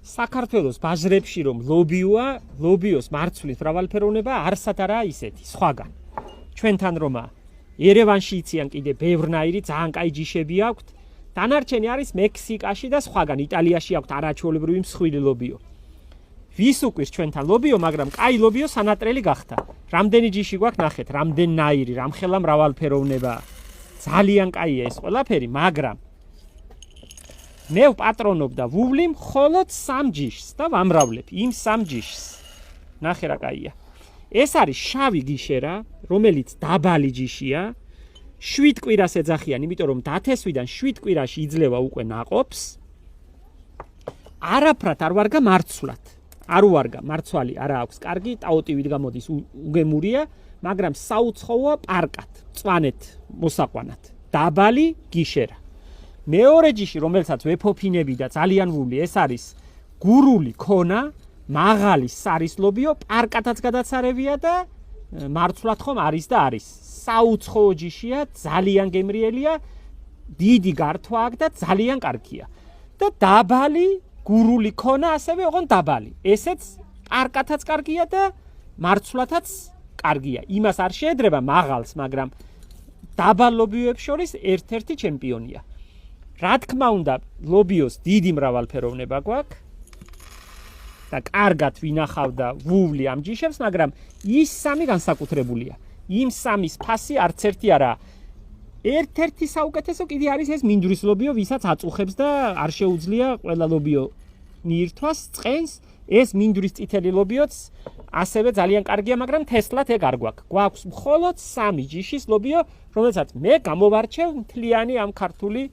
საქართველოს ბაზრებში რომ ლობიოა, ლობიოს მარცვლის მრავალფეროვნება არსად არაა ისეთი, სხვაგან. ჩვენთან რომა ერევანში იციან კიდე ბევრნაირი ძალიან კაი ჯიშები აქვთ. დანარჩენი არის მექსიკაში და სხვაგან, იტალიაში აქვთ არაჩვეულებრივი მსხვილი ლობიო. ვის უკვირს ჩვენთან ლობიო, მაგრამ კაი ლობიო სანატრელი გახდა. რამდენი ჯიში გვაქვს ნახეთ, რამდენნაირი, რამხელა მრავალფეროვნება. ძალიან კაია ეს ყველაფერი, მაგრამ მე ვპატრონობ და ვუვლი მხოლოდ 3 ჯიშს და ვამრავლებ იმ 3 ჯიშს. ნახე რა კაია. ეს არის შავი გიშერა, რომელიც დაბალი ჯიშია. 7 კვირას ეძახიან, იმიტომ რომ დათესვიდან 7 კვირაში იძლევა უკვე ნაყოფს. არაფრად არ ვარგა მარცვლად. არ უარგა, მარცვალი არა აქვს კარგი, ტაოტივით გამოდის უგემურია, მაგრამ საუცხოა პარკად, წვანეთ მოსაყვანად. დაბალი გიშერა. მეორე ჯიში, რომელსაც ვეფოფინები და ძალიან ვული, ეს არის გურული ქონა, მაღალი სარისლობიო, პარკათაც გადაცარებია და მარცვლად ხომ არის და არის. საუცხოო ჯიშია, ძალიან გემრიელია, დიდი გართვა აქვს და ძალიან კარგია. და დაბალი გურული ქონა ასევე ოღონ დაბალი. ესეც პარკათაც კარგია და მარცვლათაც კარგია. იმას არ შეედრება მაღალს, მაგრამ დაბალ ლობიოებს შორის ერთ-ერთი ჩემპიონია. რა თქმა უნდა, ლობიოს დიდი მრავალფეროვნება გვაქვს და კარგად ვინახავ და ვუვლი ამ ჯიშებს, მაგრამ ის 3 განსაკუთრებულია. იმ 3-ის ფასი არც ერთი არა. ერთ-ერთი საუკეთესო კიდე არის ეს მინდვრის ლობიო, ვისაც აწუხებს და არ შეუძლია ყველა ლობიო მიირთვას წყენს. ეს მინდვრის წითელი ლობიოც ასევე ძალიან კარგია, მაგრამ თესლად ეგ არ გვაქვს. გვაქვს მხოლოდ 3 ჯიშის ლობიო, რომელსაც მე გამოვარჩევ მთლიანი ამ ქართული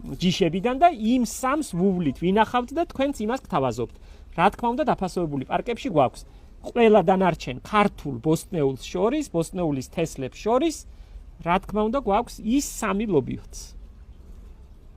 ჯიშებიდან და იმ 3-ს ვუვლით ვინახავთ და თქვენც იმას გთავაზობთ. რა თქმა უნდა, დაფასოვებული პარკებში გვაქვს ყველა დანარჩენ ქართულ ბოსტნეულს შორის, ბოსტნეულის თესლებს შორის, რა თქმა უნდა, გვაქვს ის 3 ლობიოც.